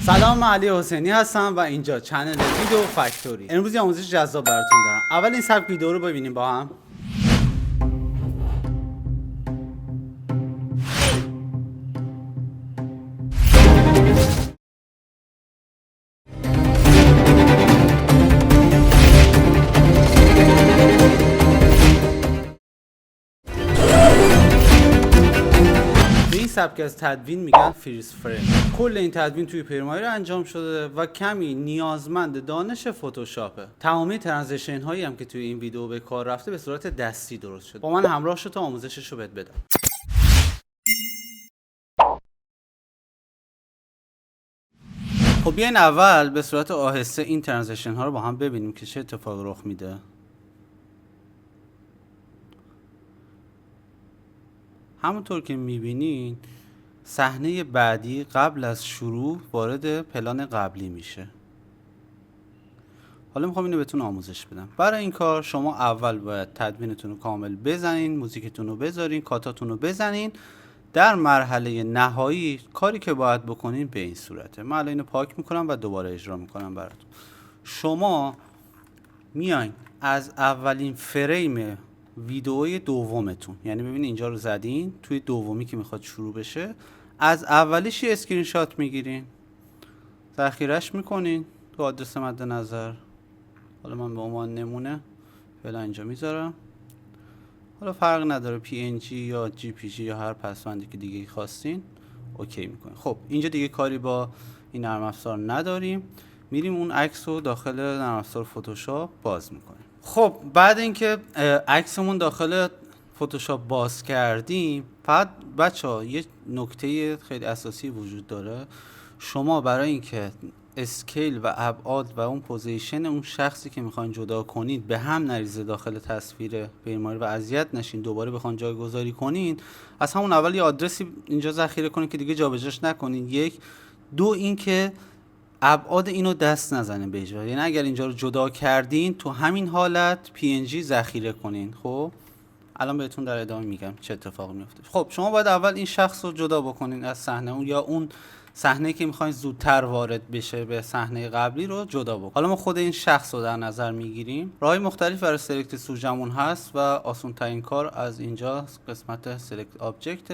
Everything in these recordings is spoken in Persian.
سلام، من علی حسینی هستم و اینجا چنل ویدیو فکتوری. امروز یه آموزش جذاب براتون دارم. اول این سبک ویدیو رو ببینیم با هم. به این سبک از تدوین میگن فریز فریم. کل این تدوین توی پریمایر انجام شده و کمی نیازمند دانش فتوشاپه. تمامی ترانزیشن هایی هم که توی این ویدیو به کار رفته به صورت دستی درست شده. با من همراه شو تا آموزشش رو بهت بدم. خب بیاین اول به صورت آهسته این ترانزیشن ها رو با هم ببینیم که چه اتفاقی رخ میده. همونطور که میبینین صحنه بعدی قبل از شروع وارد پلان قبلی میشه. حالا میخوام اینو بهتون آموزش بدم. برای این کار شما اول باید تدوینتون رو کامل بزنین، موزیکتون رو بذارین، کاتاتون رو بزنین. در مرحله نهایی کاری که باید بکنین به این صورته. من الان اینو پاک میکنم و دوباره اجرا میکنم براتون. شما میاین از اولین فریم ویدئوی دومتون، یعنی ببینید اینجا رو زدین، توی دومی که میخواد شروع بشه از اولیش یه اسکرین شات میگیرین، ذخیره‌اش میکنین تو آدرس مد نظر. حالا من به عنوان نمونه فعلا اینجا میذارم. حالا فرق نداره PNG یا JPG یا هر پسوندی که دیگه خواستین اوکی میکنین. خب اینجا دیگه کاری با این نرم افزار نداریم، میریم اون عکس رو داخل نرم افزار فتوشاپ باز میکنیم. خب بعد اینکه عکسمون داخل فتوشاپ باز کردیم، فقط بچه‌ها یه نکته خیلی اساسی وجود داره. شما برای اینکه اسکیل و ابعاد و اون پوزیشن اون شخصی که میخواین جدا کنید به هم نریزه داخل تصویر پریمایر و اذیت نشین دوباره بخواین جایگذاری کنین، از همون اول یه آدرسی اینجا ذخیره کنین که دیگه جابجاش نکنین. یک دو اینکه ابعاد اینو دست نزنه به اجرا، یعنی اگر اینجا رو جدا کردین تو همین حالت PNG ذخیره کنین. خب الان بهتون در ادامه میگم چه اتفاقی میفته. خب شما باید اول این شخص رو جدا بکنین از صحنه اون، یا اون صحنه که میخواین زودتر وارد بشه به صحنه قبلی رو جدا بکنین. حالا ما خود این شخص رو در نظر میگیریم. راههای مختلف برای سلکت سوژمون هست و آسان ترین کار از اینجا قسمت سلکت آبجکت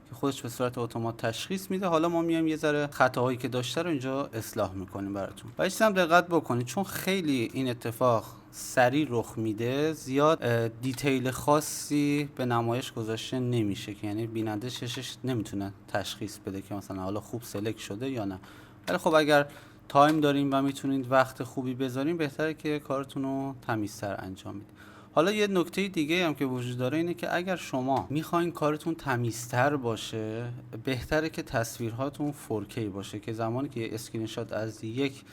که خودش به صورت اتومات تشخیص میده. حالا ما میایم یه ذره خطاهایی که داشته رو اینجا اصلاح میکنیم براتون. و هیچ هم دقت بکنید چون خیلی این اتفاق سریع رخ میده، زیاد دیتیل خاصی به نمایش گذاشته نمیشه که یعنی بیننده چشش نمیتونه تشخیص بده که مثلا حالا خوب سلکت شده یا نه. ولی خب اگر تایم داریم و میتونید وقت خوبی بذارین بهتره که کارتون رو تمیزتر انجام بدید. حالا یه نکته دیگه هم که وجود داره اینه که اگر شما میخواین کارتون تمیزتر باشه بهتره که تصویرهاتون 4K باشه، که زمانی که اسکرین شات از یک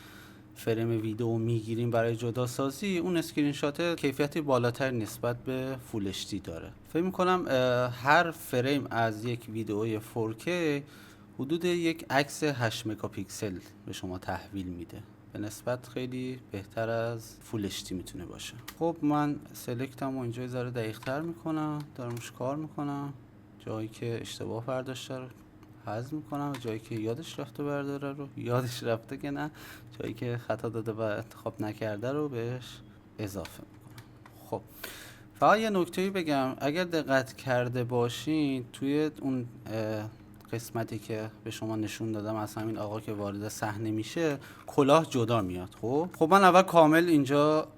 فریم ویدیو میگیریم برای جدا سازی، اون اسکرین شات کیفیتی بالاتر نسبت به فول HD داره. فکر میکنم هر فریم از یک ویدیوی 4K حدود یک عکس 8 مگاپیکسل به شما تحویل میده، به نسبت خیلی بهتر از فول HD میتونه باشه. خب من سلکتم و اینجا ذره دقیق تر میکنم، دارمش کار میکنم، جایی که اشتباه برداشته رو حذف میکنم و جایی که یادش رفته برداره رو یادش رفته که نه، جایی که خطا داده و انتخاب نکرده رو بهش اضافه میکنم. خب فقط یه نکته‌ای بگم، اگر دقت کرده باشین توی اون قسمتی که به شما نشون دادم از همین آقا که وارد صحنه میشه کلاه جدا میاد. خب من اول کامل اینجا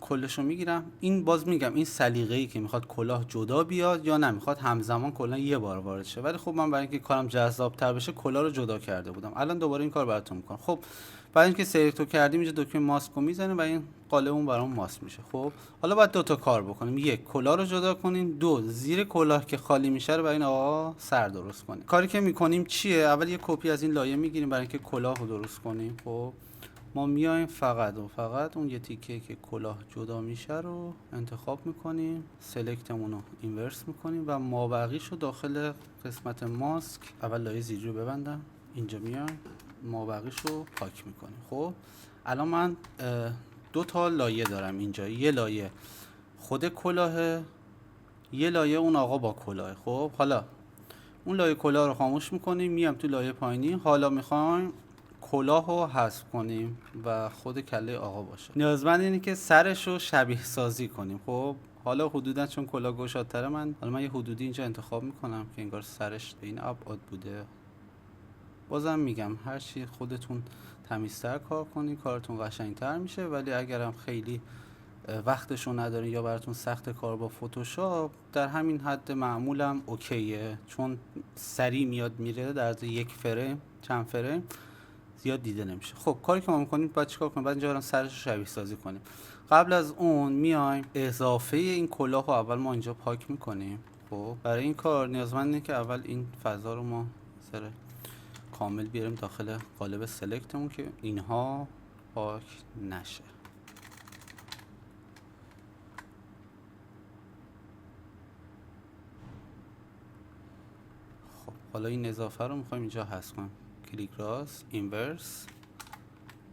کلشو میگیرم. این باز میگم این سلیقه‌ای که میخواد کلاه جدا بیاد یا نمیخواد همزمان کلا یه بار وارد شه، ولی خب من برای اینکه کارم جذاب‌تر بشه کلاه رو جدا کرده بودم. الان دوباره این کار براتون میکنم. خب بعد اینکه سلکت کردیم اینجا دکمه ماسک رو میزنیم و این قالبمون برام ماسک میشه. خب حالا باید دو تا کار بکنیم، یک کلاه رو جدا کنیم، دو زیر کلاه که خالی میشه رو برای این آقا سر درست کنیم. کاری که میکنیم چیه؟ اول یه کپی از این لایه میگیریم برای اینکه کلاه رو درست کنیم. خب ما میایم فقط اون یه تیکه که کلاه جدا میشه رو انتخاب میکنیم، سلکتمون رو اینورس میکنیم و مابقیش رو داخل قسمت ماسک اول لایه زیری رو ببندم، اینجا میایم مابقیش رو پاک میکنیم. خب الان من دو تا لایه دارم اینجا، یه لایه خود کلاه، یه لایه اون آقا با کلاه. خب حالا اون لایه کلاه رو خاموش میکنیم، میام تو لایه پایینی. حالا میخوایم کلاه رو حذف کنیم و خود کله آقا باشه. نیازمند اینه که سرش رو شبیه سازی کنیم. خب حالا حدودا چون کلاه گشادتره، من یه حدودی اینجا انتخاب میکنم که انگار سرش به این ابعاد بوده. بازم میگم هر چی خودتون تمیزتر کار کنین کارتون قشنگتر میشه، ولی اگرم خیلی وقتشو ندارین یا براتون سخت کار با فتوشاپ، در همین حد معمولم اوکیه، چون سریع میاد میره، در از یک فریم چند فریم زیاد دیده نمیشه. خب کاری که ما میکنیم باید چیکار کنیم؟ بعد اینجا برام سرش رو شبیه سازی کنیم. قبل از اون میایم اضافه این کلاه رو اول ما اینجا پاک میکنیم. خب برای این کار نیازمندیم که اول این فضا رو ما سر کامل بیاریم داخل قالب سلکتمون که اینها پاک نشه. خب حالا این اضافه رو میخوایم اینجا حذف کنیم. کلیک راست، اینورس،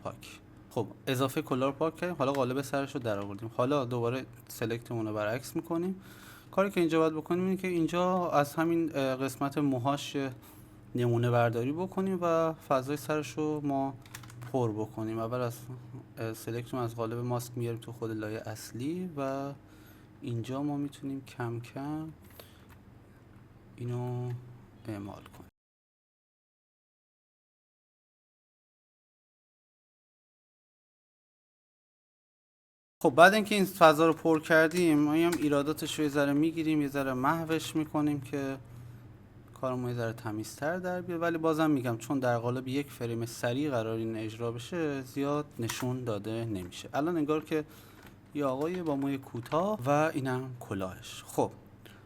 پاک. خب اضافه کلاه رو پاک کردیم، حالا قالب سرش رو در آوردیم. حالا دوباره سلکتمون رو برعکس میکنیم. کاری که اینجا باید بکنیم اینه که اینجا از همین قسمت موهاش نمونه برداری بکنیم و فضای سرش رو ما پر بکنیم. اول از سلکتمون از قالب ماسک میاریم تو خود لایه اصلی و اینجا ما میتونیم کم کم اینو اعمال کنیم. خب بعد اینکه این فضا رو پر کردیم، ما هم ایراداتش رو یه ذره میگیریم، یه ذره محوش میکنیم که کارمون یه ذره تمیزتر در بیاد، ولی بازم میگم چون در قالب یک فریم سریع قرار این اجرا بشه زیاد نشون داده نمیشه. الان انگار که یه آقای با موی کوتاه و اینم کلاهش. خب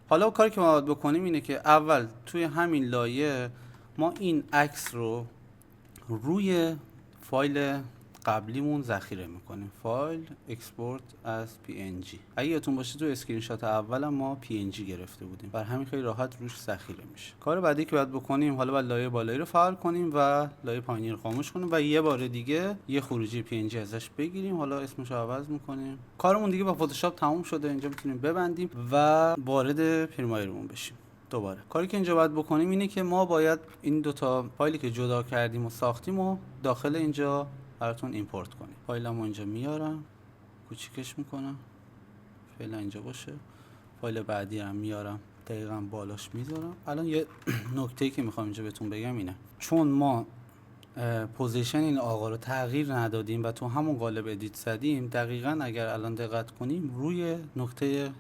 حالا کاری که ما باید بکنیم اینه که اول توی همین لایه ما این عکس رو روی فایل قبلیمون ذخیره میکنیم. فایل اکسپورت از PNG. اگه یادتون باشه تو اسکرین شات اولم ما PNG گرفته بودیم، بر همین خیلی راحت روش ذخیره میشه. کار بعدی که باید بکنیم، حالا باید لایه بالایی رو فعال کنیم و لایه پایینی رو خاموش کنیم و یه بار دیگه یه خروجی PNG ازش بگیریم. حالا اسمش رو عوض میکنیم. کارمون دیگه با فتوشاپ تموم شده. اینجا میتونیم ببندیم و وارد پریمایرمون بشیم. دوباره کاری که اینجا باید بکنیم اینه که ما باید این دوتا فایلی که جدا کردیم و ساختیم و داخل اینجا براتون ایمپورت کنیم. فایلمو اینجا میارم، کوچیکش میکنم، فعلا اینجا باشه. فایل بعدی هم میارم، دقیقاً بالاش میذارم. الان یه نکته‌ای که میخوام اینجا بهتون بگم اینه، چون ما پوزیشن این آقا رو تغییر ندادیم و تو همون قالب ادیت زدیم، دقیقاً اگر الان دقت کنیم روی نقطه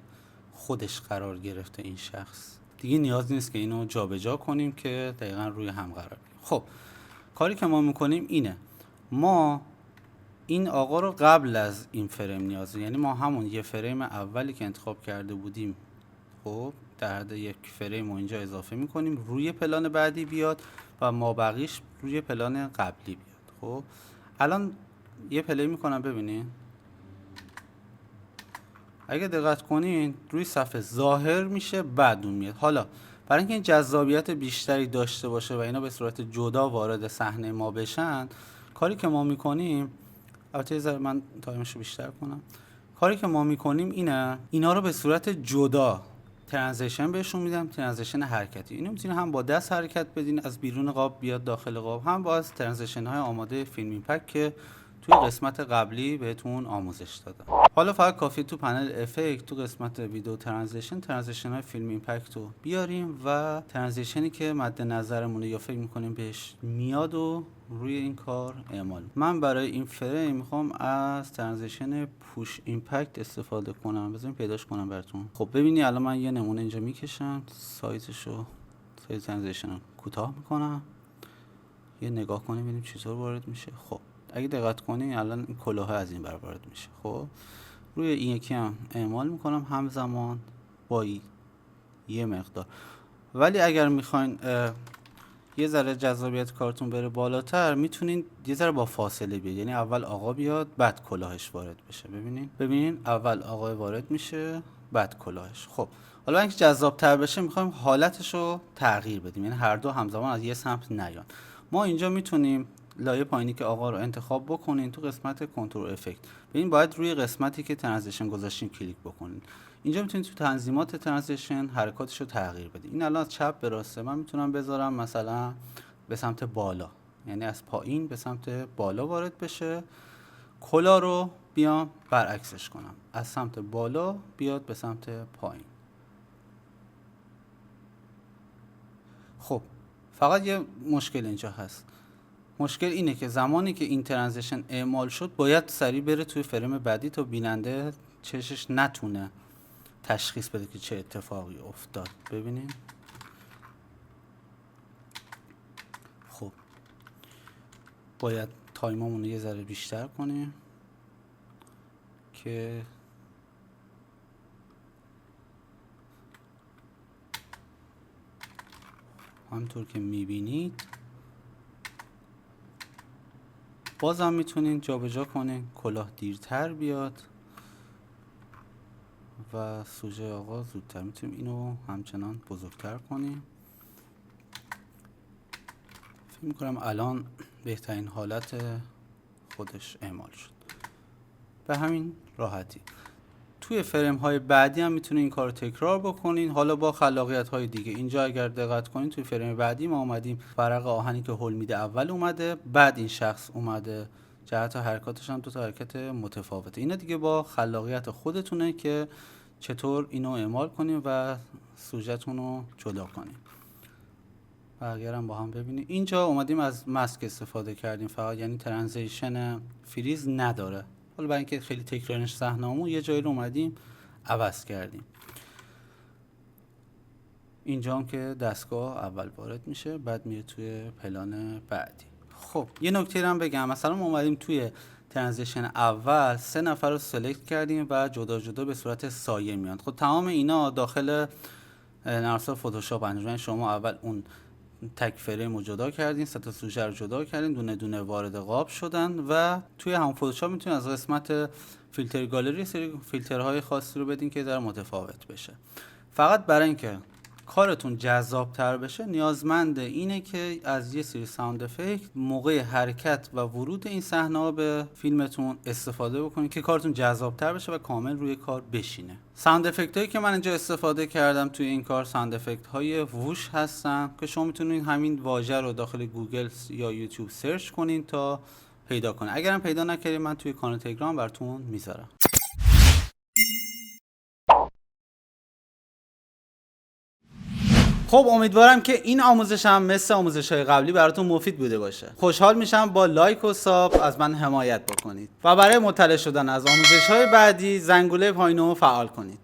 خودش قرار گرفته این شخص. دیگه نیاز نیست که اینو جابجا کنیم که دقیقاً روی هم قرار بگیره. خب کاری که ما میکنیم اینه، ما این آقا رو قبل از این فریم نیازه، یعنی ما همون یه فریم اولی که انتخاب کرده بودیم، خب در حد یک فریم رو اینجا اضافه میکنیم روی پلان بعدی بیاد و ما بقیش روی پلان قبلی بیاد. خب الان یه پلی میکنم ببینین، اگه دقت کنین روی صفحه ظاهر میشه بعد اون میاد. حالا برای اینکه این جذابیت بیشتری داشته باشه و اینا به صورت جدا وارد صحنه ما بشن، کاری که ما میکنیم، البته یه من تایمش رو بیشتر کنم، کاری که ما میکنیم اینه، اینا رو به صورت جدا ترانزیشن بهشون میدم، ترانزیشن حرکتی. اینو میتونید هم با دست حرکت بدین از بیرون قاب بیاد داخل قاب، هم با از ترانزیشن های آماده فیلم ایمپکت که توی قسمت قبلی بهتون آموزش دادم. حالا فقط کافیه تو پنل افکت تو قسمت ویدیو ترانزیشن های فیلم ایمپکت رو بیاریم و ترانزیشنی که مد نظرمونه یا فکر میکنیم بهش میاد و روی این کار اعمال. من برای این فریم میخوام از ترانزیشن پوش ایمپکت استفاده کنم. بذارین پیداش کنم براتون. خب ببینی الان من یه نمونه اینجا میکشم، سایز ترانزیشن رو کوتاه میکنم، یه نگاه کنیم ببینیم چطور وارد میشه. خب اگه دقت کنین الان این کلاه از این وارد میشه. خب روی این یکی هم اعمال میکنم همزمان با یه مقدار. ولی اگر میخواین یه ذره جذابیت کارتون بره بالاتر، میتونین یه ذره با فاصله بیاد، یعنی اول آقا بیاد بعد کلاهش وارد بشه. ببینین اول آقا وارد میشه بعد کلاهش. خب حالا اینکه جذاب تر بشه میخوایم حالتش رو تغییر بدیم، یعنی هر دو همزمان از یه سمت نیان. ما اینجا میتونیم لایه پایینی که آقا رو انتخاب بکنین، تو قسمت کنترل افکت ببین باید روی قسمتی که ترانزیشن گذاشتین کلیک بکنین. اینجا میتونید تو تنظیمات ترانزیشن حرکاتش رو تغییر بدین. این الان از چپ به راسته من میتونم بذارم مثلا به سمت بالا، یعنی از پایین به سمت بالا وارد بشه. کلا رو بیام برعکسش کنم، از سمت بالا بیاد به سمت پایین. خب فقط یه مشکل اینجا هست. مشکل اینه که زمانی که این ترانزیشن اعمال شد باید سریع بره توی فریم بعدی تا بیننده چشش نتونه تشخیص بده که چه اتفاقی افتاد. ببینین خب باید تایممون رو یه ذره بیشتر کنیم که همونطور که میبینید بازم میتونین جابجا کنین، کلاه دیرتر بیاد و سوژه آقا زودتر. میتونیم اینو همچنان بزرگتر کنیم. فکر میکنم الان بهترین حالت خودش اعمال شد. به همین راحتی توی فریم های بعدی هم میتونین این کار رو تکرار بکنین، حالا با خلاقیت های دیگه. اینجا اگر دقت کنین توی فریم بعدی ما اومدیم فرق آهنی که هول میده اول اومده، بعد این شخص اومده، جهت حرکاتش هم دو تا حرکت متفاوته. اینا دیگه با خلاقیت خودتونه که چطور اینو اعمال کنیم و سوژه‌تون رو جدا کنیم. و اگر هم با هم ببینیم اینجا اومدیم از ماسک استفاده کردیم فقط، یعنی ترانزیشن فریز نداره. حالا برای اینکه خیلی تکرارش صحنه‌مون یه جایی رو اومدیم عوض کردیم. اینجا هم که دستگاه اول وارد میشه بعد میره توی پلان بعدی. خب یه نکته هم بگم، مثلا ما اومدیم توی ترانزیشن اول 3 نفر رو سلکت کردیم و جدا جدا به صورت سایه میان. خب تمام اینا داخل نرم افزار فتوشاپ انجام. شما اول اون تک فریم رو جدا کردین، 3 تا سوژه رو جدا کردین، دونه دونه وارد قاب شدن و توی همون فتوشاپ میتونید از قسمت فیلتر گالری سری فیلترهای خاصی رو بدین که در متفاوت بشه. فقط برای اینکه کارتون جذاب تر بشه نیازمند اینه که از یه سری ساوند افکت موقع حرکت و ورود این صحنه‌ها به فیلمتون استفاده بکنید که کارتون جذاب تر بشه و کامل روی کار بشینه. ساوند افکت هایی که من اینجا استفاده کردم توی این کار ساوند افکت های ووش هستن که شما میتونید همین واژه رو داخل گوگل یا یوتیوب سرچ کنین تا پیدا کنین. اگرم پیدا نکردید من توی کانال تلگرام براتون میذارم. خب امیدوارم که این آموزش هم مثل آموزش‌های قبلی براتون مفید بوده باشه. خوشحال میشم با لایک و ساب از من حمایت بکنید و برای مطلع شدن از آموزش‌های بعدی زنگوله پایینو فعال کنید.